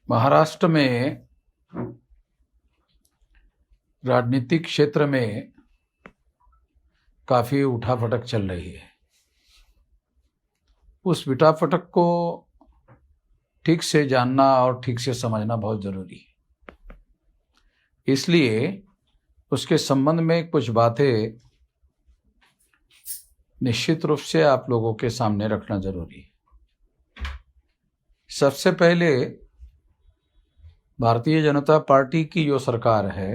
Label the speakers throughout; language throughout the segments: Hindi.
Speaker 1: महाराष्ट्र में राजनीतिक क्षेत्र में काफ़ी उठापटक चल रही है। उस उठापटक को ठीक से जानना और ठीक से समझना बहुत ज़रूरी है। इसलिए उसके संबंध में कुछ बातें निश्चित रूप से आप लोगों के सामने रखना ज़रूरी है। सबसे पहले भारतीय जनता पार्टी की जो सरकार है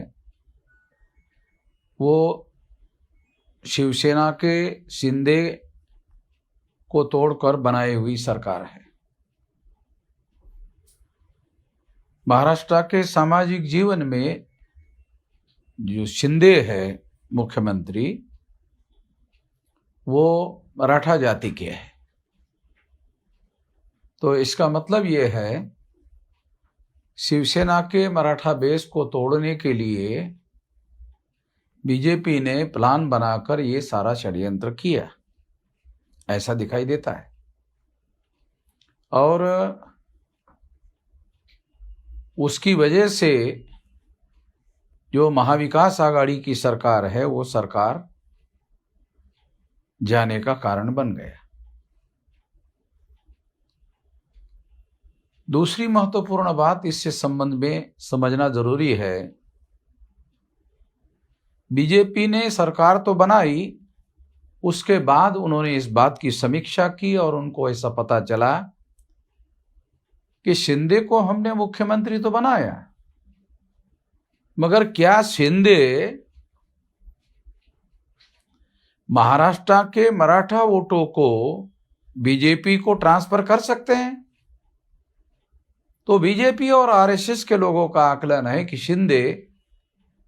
Speaker 1: वो शिवसेना के शिंदे को तोड़कर बनाई हुई सरकार है। महाराष्ट्र के सामाजिक जीवन में जो शिंदे है मुख्यमंत्री, वो मराठा जाति के है। तो इसका मतलब ये है शिवसेना के मराठा बेस को तोड़ने के लिए बीजेपी ने प्लान बनाकर ये सारा षड्यंत्र किया, ऐसा दिखाई देता है। और उसकी वजह से जो महाविकास आघाड़ी की सरकार है वो सरकार जाने का कारण बन गया। दूसरी महत्वपूर्ण बात इससे संबंध में समझना जरूरी है, बीजेपी ने सरकार तो बनाई, उसके बाद उन्होंने इस बात की समीक्षा की और उनको ऐसा पता चला कि शिंदे को हमने मुख्यमंत्री तो बनाया, मगर क्या शिंदे महाराष्ट्र के मराठा वोटों को बीजेपी को ट्रांसफर कर सकते हैं? तो बीजेपी और आरएसएस के लोगों का आकलन है कि शिंदे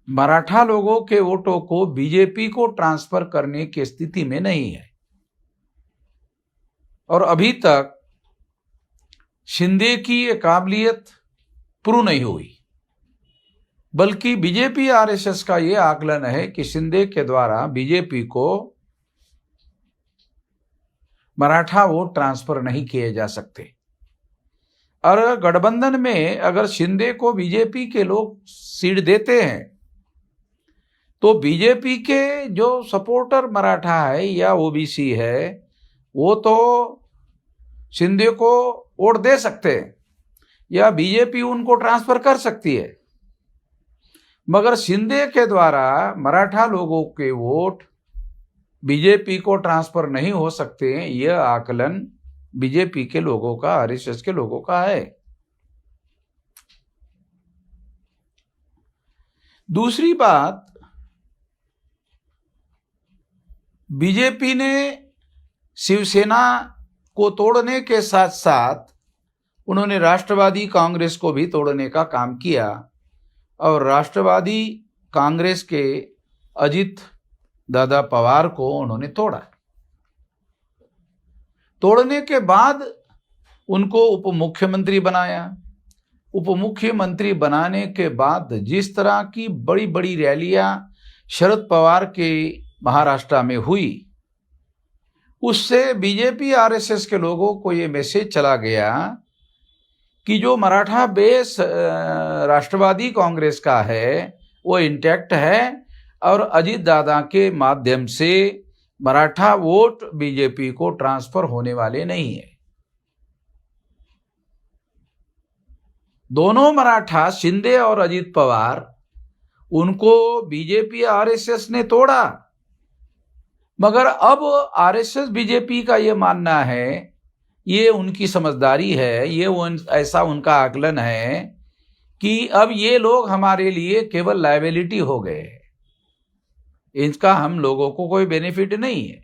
Speaker 1: मराठा लोगों के वोटों को बीजेपी को ट्रांसफर करने की स्थिति में नहीं है। और अभी तक शिंदे की ये काबिलियत प्रूव नहीं हुई, बल्कि बीजेपी आरएसएस का ये आकलन है कि शिंदे के द्वारा बीजेपी को मराठा वोट ट्रांसफर नहीं किए जा सकते। और गठबंधन में अगर शिंदे को बीजेपी के लोग सीट देते हैं तो बीजेपी के जो सपोर्टर मराठा है या ओबीसी है वो तो शिंदे को वोट दे सकते हैं या बीजेपी उनको ट्रांसफर कर सकती है, मगर शिंदे के द्वारा मराठा लोगों के वोट बीजेपी को ट्रांसफर नहीं हो सकते हैं। यह आकलन बीजेपी के लोगों का, आरएसएस के लोगों का है। दूसरी बात, बीजेपी ने शिवसेना को तोड़ने के साथ साथ उन्होंने राष्ट्रवादी कांग्रेस को भी तोड़ने का काम किया और राष्ट्रवादी कांग्रेस के अजित दादा पवार को उन्होंने तोड़ा। तोड़ने के बाद उनको उप मुख्यमंत्री बनाया। उप मुख्यमंत्री बनाने के बाद जिस तरह की बड़ी बड़ी रैलियां शरद पवार के महाराष्ट्र में हुई, उससे बीजेपी आरएसएस के लोगों को ये मैसेज चला गया कि जो मराठा बेस राष्ट्रवादी कांग्रेस का है वो इंटैक्ट है और अजित दादा के माध्यम से मराठा वोट बीजेपी को ट्रांसफर होने वाले नहीं है। दोनों मराठा शिंदे और अजित पवार, उनको बीजेपी आरएसएस ने तोड़ा, मगर अब आरएसएस बीजेपी का ये मानना है, ये उनकी समझदारी है, ये ऐसा उनका आकलन है कि अब ये लोग हमारे लिए केवल लायबिलिटी हो गए हैं, इसका हम लोगों को कोई बेनिफिट नहीं है।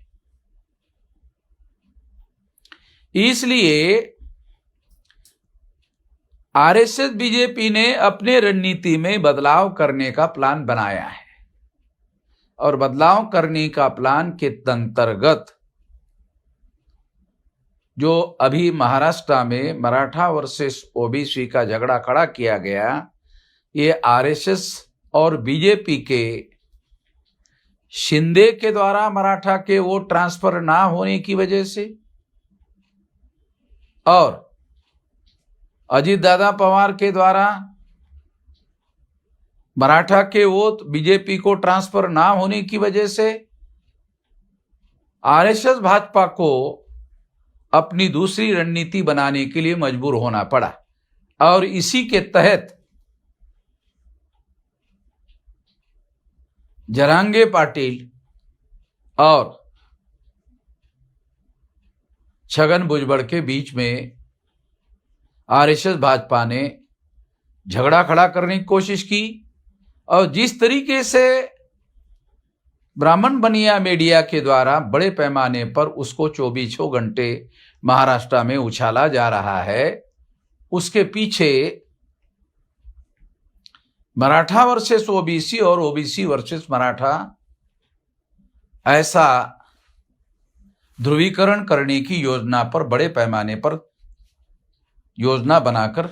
Speaker 1: इसलिए आरएसएस बीजेपी ने अपने रणनीति में बदलाव करने का प्लान बनाया है और बदलाव करने का प्लान के अंतर्गत जो अभी महाराष्ट्र में मराठा वर्सेस ओबीसी का झगड़ा खड़ा किया गया, ये आरएसएस और बीजेपी के शिंदे के द्वारा मराठा के वोट ट्रांसफर ना होने की वजह से और अजीत दादा पवार के द्वारा मराठा के वोट बीजेपी को ट्रांसफर ना होने की वजह से आरएसएस भाजपा को अपनी दूसरी रणनीति बनाने के लिए मजबूर होना पड़ा और इसी के तहत जरांगे पाटिल और छगन भुजबल के बीच में आरएसएस भाजपा ने झगड़ा खड़ा करने की कोशिश की और जिस तरीके से ब्राह्मण बनिया मीडिया के द्वारा बड़े पैमाने पर उसको 24 घंटे महाराष्ट्र में उछाला जा रहा है, उसके पीछे मराठा वर्सेस ओबीसी और ओबीसी वर्सेस मराठा ऐसा ध्रुवीकरण करने की योजना पर बड़े पैमाने पर योजना बनाकर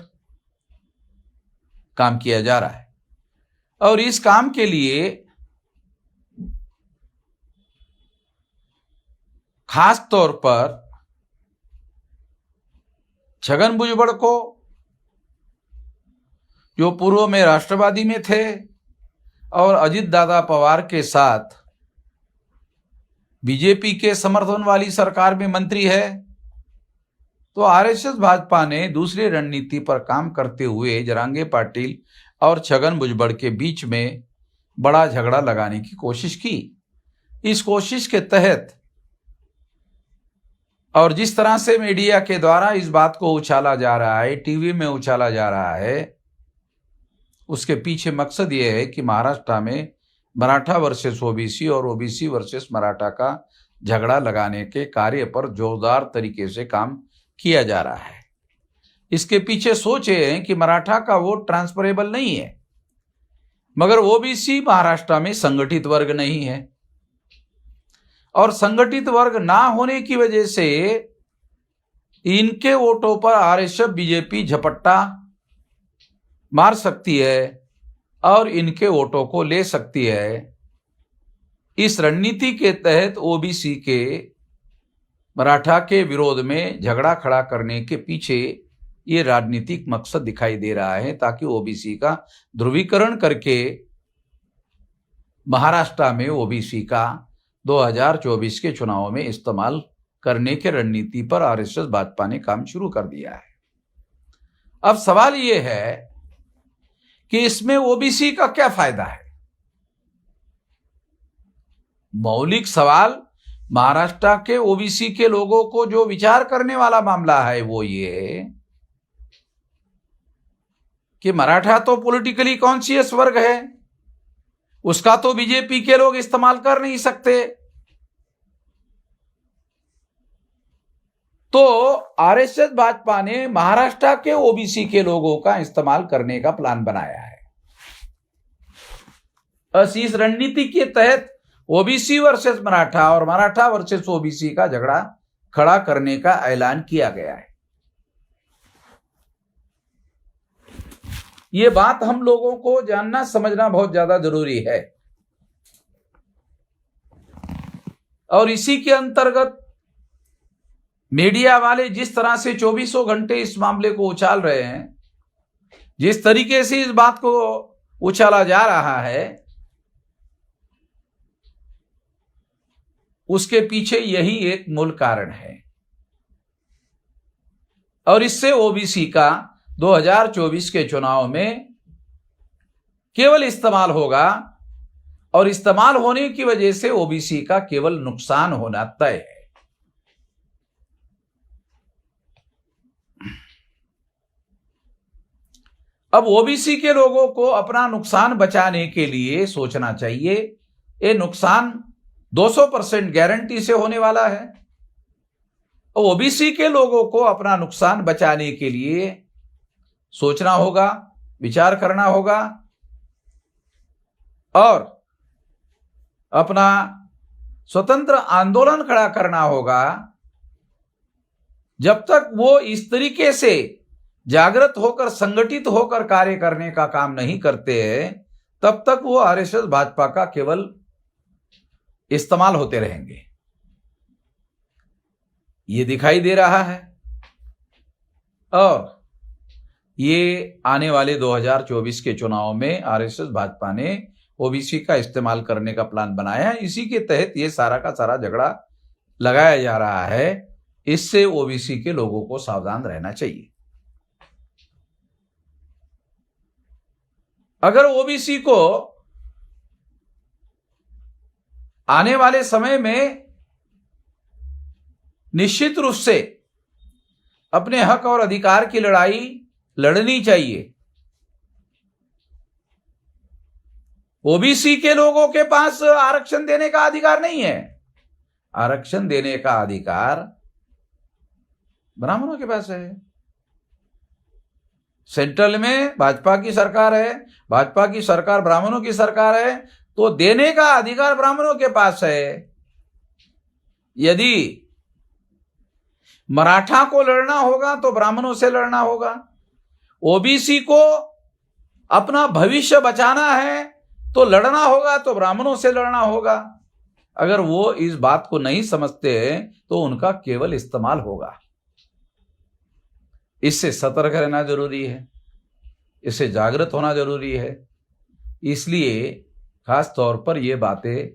Speaker 1: काम किया जा रहा है। और इस काम के लिए खास तौर पर छगन भुजबल को, जो पूर्व में राष्ट्रवादी में थे और अजीत दादा पवार के साथ बीजेपी के समर्थन वाली सरकार में मंत्री है, तो आरएसएस भाजपा ने दूसरी रणनीति पर काम करते हुए जरांगे पाटिल और छगन भुजबल के बीच में बड़ा झगड़ा लगाने की कोशिश की। इस कोशिश के तहत और जिस तरह से मीडिया के द्वारा इस बात को उछाला जा रहा है, टीवी में उछाला जा रहा है, उसके पीछे मकसद ये है कि महाराष्ट्र में मराठा वर्सेस ओबीसी और ओबीसी वर्सेस मराठा का झगड़ा लगाने के कार्य पर जोरदार तरीके से काम किया जा रहा है। इसके पीछे सोच ये है कि मराठा का वोट ट्रांसफरेबल नहीं है, मगर ओबीसी महाराष्ट्र में संगठित वर्ग नहीं है और संगठित वर्ग ना होने की वजह से इनके वोटों पर आरएसएस बीजेपी झपट्टा मार सकती है और इनके वोटों को ले सकती है। इस रणनीति के तहत ओबीसी के मराठा के विरोध में झगड़ा खड़ा करने के पीछे ये राजनीतिक मकसद दिखाई दे रहा है, ताकि ओबीसी का ध्रुवीकरण करके महाराष्ट्र में ओबीसी का 2024 के चुनाव में इस्तेमाल करने के रणनीति पर आरएसएस भाजपा ने काम शुरू कर दिया है। अब सवाल यह है कि इसमें ओबीसी का क्या फायदा है। मौलिक सवाल महाराष्ट्र के ओबीसी के लोगों को जो विचार करने वाला मामला है वो ये कि मराठा तो पॉलिटिकली कॉन्शियस वर्ग है, उसका तो बीजेपी के लोग इस्तेमाल कर नहीं सकते, तो आरएसएस भाजपा ने महाराष्ट्र के ओबीसी के लोगों का इस्तेमाल करने का प्लान बनाया है। इस रणनीति के तहत ओबीसी वर्सेस मराठा और मराठा वर्सेस ओबीसी का झगड़ा खड़ा करने का ऐलान किया गया है। ये बात हम लोगों को जानना समझना बहुत ज्यादा जरूरी है और इसी के अंतर्गत मीडिया वाले जिस तरह से 24 घंटे इस मामले को उछाल रहे हैं, जिस तरीके से इस बात को उछाला जा रहा है, उसके पीछे यही एक मूल कारण है और इससे ओबीसी का 2024 के चुनाव में केवल इस्तेमाल होगा और इस्तेमाल होने की वजह से ओबीसी का केवल नुकसान होना तय है। अब ओबीसी के लोगों को अपना नुकसान बचाने के लिए सोचना चाहिए। ये नुकसान 200% गारंटी से होने वाला है। ओबीसी के लोगों को अपना नुकसान बचाने के लिए सोचना होगा, विचार करना होगा और अपना स्वतंत्र आंदोलन खड़ा करना होगा। जब तक वो इस तरीके से जागृत होकर, संगठित होकर कार्य करने का काम नहीं करते हैं, तब तक वो आरएसएस भाजपा का केवल इस्तेमाल होते रहेंगे। ये दिखाई दे रहा है और ये आने वाले 2024 के चुनाव में आरएसएस भाजपा ने ओबीसी का इस्तेमाल करने का प्लान बनाया है। इसी के तहत ये सारा का सारा झगड़ा लगाया जा रहा है। इससे ओबीसी के लोगों को सावधान रहना चाहिए। अगर ओबीसी को आने वाले समय में निश्चित रूप से अपने हक और अधिकार की लड़ाई लड़नी चाहिए। ओबीसी के लोगों के पास आरक्षण देने का अधिकार नहीं है। आरक्षण देने का अधिकार ब्राह्मणों के पास है। सेंट्रल में भाजपा की सरकार है, भाजपा की सरकार ब्राह्मणों की सरकार है, तो देने का अधिकार ब्राह्मणों के पास है। यदि मराठा को लड़ना होगा तो ब्राह्मणों से लड़ना होगा। ओबीसी को अपना भविष्य बचाना है तो लड़ना होगा तो ब्राह्मणों से लड़ना होगा। अगर वो इस बात को नहीं समझते तो उनका केवल इस्तेमाल होगा। इससे सतर्क रहना जरूरी है, इससे जागृत होना जरूरी है। इसलिए खास तौर पर ये बातें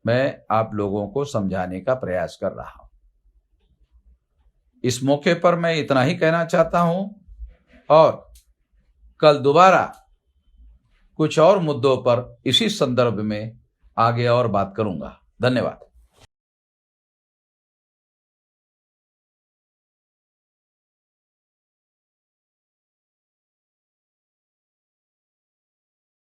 Speaker 1: मैं आप लोगों को समझाने का प्रयास कर रहा हूं। इस मौके पर मैं इतना ही कहना चाहता हूं और कल दोबारा कुछ और मुद्दों पर इसी संदर्भ में आगे और बात करूंगा। धन्यवाद।